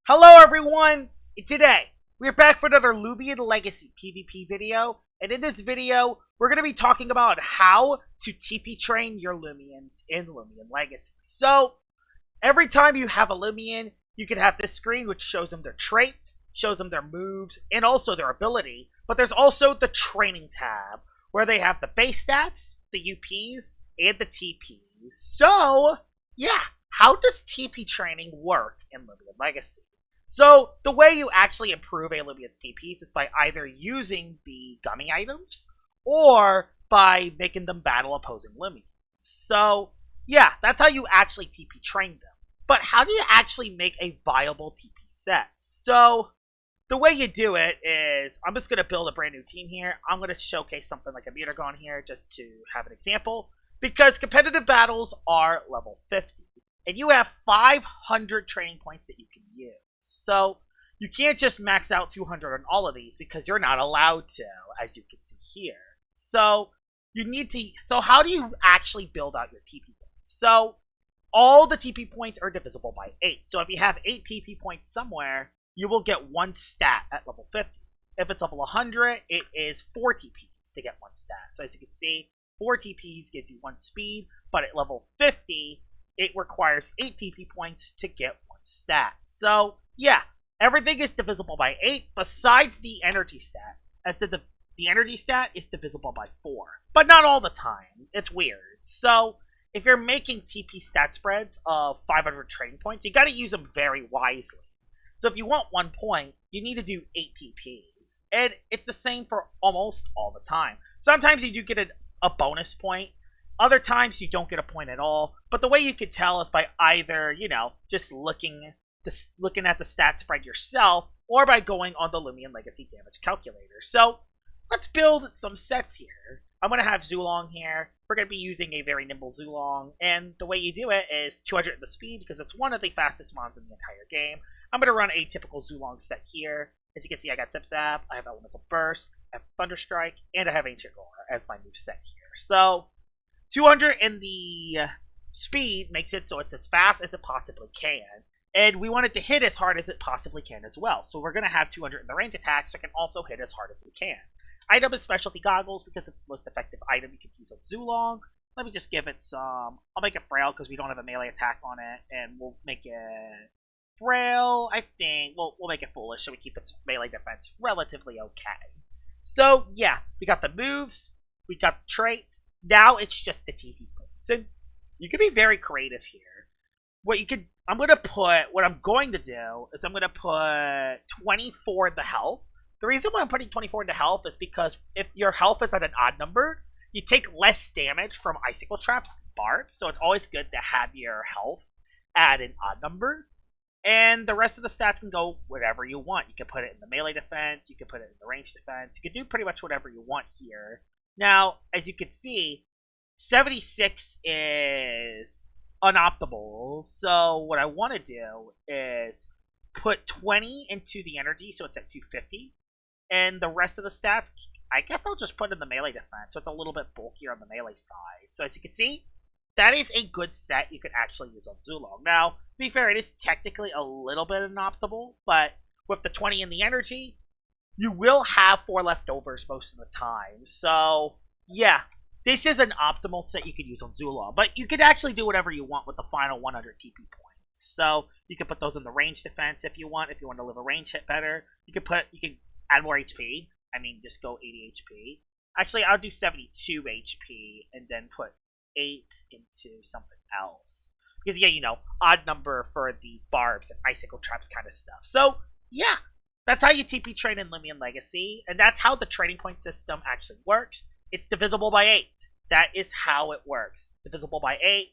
Hello everyone! Today, we're back for another Loomian Legacy PvP video, and in this video, we're going to be talking about how to TP train your Loomians in Loomian Legacy. So, every time you have a Loomian, you can have this screen which shows them their traits, shows them their moves, and also their ability, but there's also the training tab, where they have the base stats, the UPs, and the TPs. So, yeah, how does TP training work in Loomian Legacy? So, the way you actually improve a Loomian's TPs is by either using the gummy items, or by making them battle opposing Loomians. So, yeah, that's how you actually TP train them. But how do you actually make a viable TP set? So, the way you do it is, I'm just going to build a brand new team here. I'm going to showcase something like a Mutagon here, just to have an example. Because competitive battles are level 50. And you have 500 training points that you can use. So, you can't just max out 200 on all of these because you're not allowed to, as you can see here. So, you need to... So, how do you actually build out your TP points? So, all the TP points are divisible by 8. So, if you have 8 TP points somewhere, you will get 1 stat at level 50. If it's level 100, it is 4 TPs to get 1 stat. So, as you can see, 4 TPs gives you 1 speed, but at level 50, it requires 8 TP points to get 1 stat. So, yeah, everything is divisible by 8, besides the energy stat, as the energy stat is divisible by 4. But not all the time. It's weird. So, if you're making TP stat spreads of 500 training points, you gotta use them very wisely. So if you want 1 point, you need to do 8 TPs. And it's the same for almost all the time. Sometimes you do get a bonus point. Other times you don't get a point at all. But the way you could tell is by either, just looking at the stat spread yourself, or by going on the Loomian Legacy damage calculator. So, let's build some sets here. I'm going to have Zulong here. We're going to be using a very nimble Zulong, and the way you do it is 200 in the speed, because it's one of the fastest mons in the entire game. I'm going to run a typical Zulong set here. As you can see, I got Zip Zap, I have Elemental Burst, I have Thunder Strike, and I have Ancient Roar as my move set here. So, 200 in the speed makes it so it's as fast as it possibly can. And we want it to hit as hard as it possibly can as well. So we're going to have 200 in the range attack, so it can also hit as hard as we can. Item is Specialty Goggles, because it's the most effective item you can use on Zulong. Let me just give it some... I'll make it Frail, because we don't have a melee attack on it. And we'll make it Frail, I think. We'll make it Foolish, so we keep its melee defense relatively okay. So, yeah. We got the moves. We got the traits. Now it's just the TP points. And you can be very creative here. What I'm going to do is I'm going to put 24 in the health. The reason why I'm putting 24 in the health is because if your health is at an odd number, you take less damage from icicle traps and barbs. So it's always good to have your health at an odd number. And the rest of the stats can go whatever you want. You can put it in the melee defense. You can put it in the range defense. You can do pretty much whatever you want here. Now, as you can see, 76 is unoptimal. So what I want to do is put 20 into the energy, so it's at 250. And the rest of the stats, I guess I'll just put in the melee defense, so it's a little bit bulkier on the melee side. So as you can see, that is a good set you could actually use on Zulong. Now, to be fair, it is technically a little bit unoptimal, but with the 20 in the energy, you will have 4 leftovers most of the time. So, yeah. This is an optimal set you could use on Zulong, but you could actually do whatever you want with the final 100 TP points. So you can put those in the range defense if you want to live a range hit better. You can add more HP. I mean, just go 80 HP. Actually, I'll do 72 HP and then put 8 into something else. Because, yeah, odd number for the barbs and icicle traps kind of stuff. So, yeah, that's how you TP train in Loomian Legacy, and that's how the training point system actually works. It's divisible by 8. That is how it works. Divisible by 8.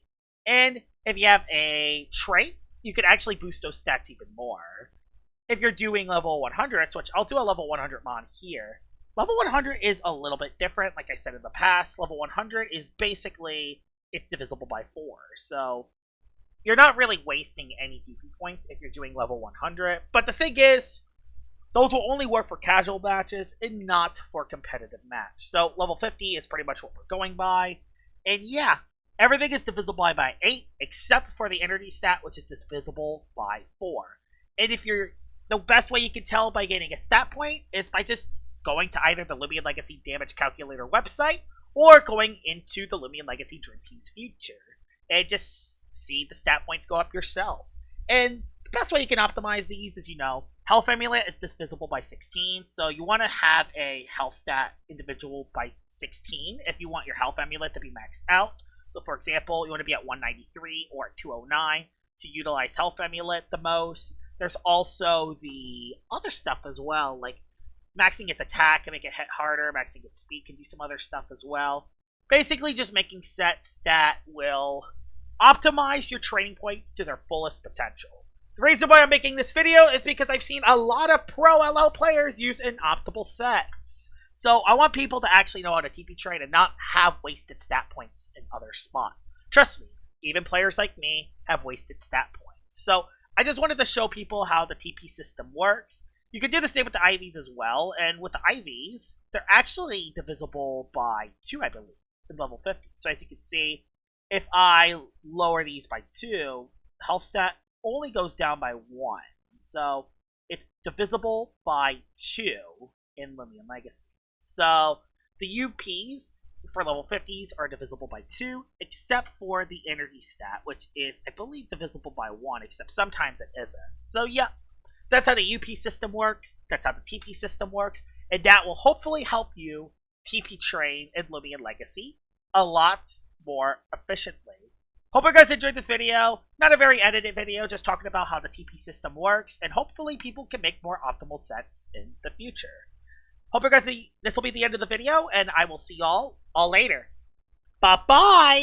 And if you have a trait, you could actually boost those stats even more. If you're doing level 100, which I'll do a level 100 mon here. Level 100 is a little bit different, like I said in the past. Level 100 is basically, it's divisible by 4. So, you're not really wasting any TP points if you're doing level 100. But the thing is, those will only work for casual matches and not for competitive match. So level 50 is pretty much what we're going by. And yeah, everything is divisible by 8, except for the energy stat, which is divisible by 4. And if you're the best way you can tell by getting a stat point is by just going to either the Loomian Legacy Damage Calculator website or going into the Loomian Legacy Dream Team's future and just see the stat points go up yourself. And the best way you can optimize these is, Health Amulet is divisible by 16, so you want to have a health stat individual by 16 if you want your Health Amulet to be maxed out. So, for example, you want to be at 193 or at 209 to utilize Health Amulet the most. There's also the other stuff as well, like maxing its attack can make it hit harder, maxing its speed can do some other stuff as well. Basically, just making sets that will optimize your training points to their fullest potential. The reason why I'm making this video is because I've seen a lot of pro LO players use inoptimal sets. So I want people to actually know how to TP train and not have wasted stat points in other spots. Trust me, even players like me have wasted stat points. So I just wanted to show people how the TP system works. You can do the same with the IVs as well, and with the IVs, they're actually divisible by 2, I believe, in level 50. So as you can see, if I lower these by 2, the health stat only goes down by 1. So it's divisible by 2 in Loomian Legacy. So the UPs for level 50s are divisible by 2, except for the energy stat, which is, I believe, divisible by 1, except sometimes it isn't. So yeah, that's how the UP system works, that's how the TP system works, and that will hopefully help you TP train in Loomian Legacy a lot more efficiently. Hope you guys enjoyed this video. Not a very edited video, just talking about how the TP system works, and hopefully people can make more optimal sets in the future. Hope you guys this will be the end of the video, and I will see y'all all later. Bye-bye!